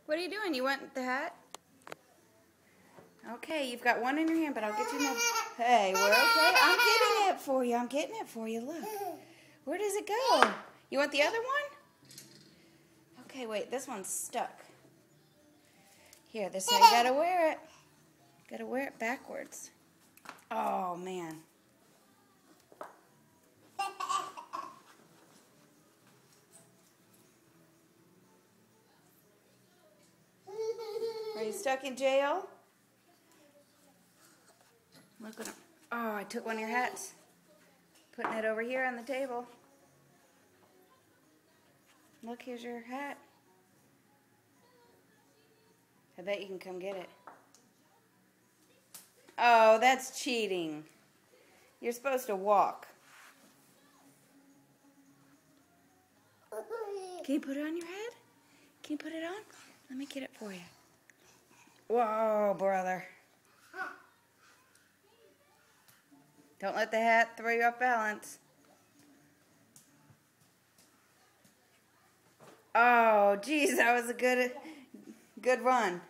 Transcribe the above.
What are you doing? You want the hat? Okay, you've got one in your hand, but I'll get you another. Hey, we're okay. I'm getting it for you. I'm getting it for you. Look. Where does it go? You want the other one? Okay, wait. This one's stuck. Here, this is how you gotta wear it. Gotta wear it backwards. Oh, man. Are you stuck in jail? Look at him. Oh, I took one of your hats. Putting it over here on the table. Look, here's your hat. I bet you can come get it. Oh, that's cheating. You're supposed to walk. Can you put it on your head? Can you put it on? Let me get it for you. Whoa, brother. Don't let the hat throw you off balance. Oh, geez, that was a good run.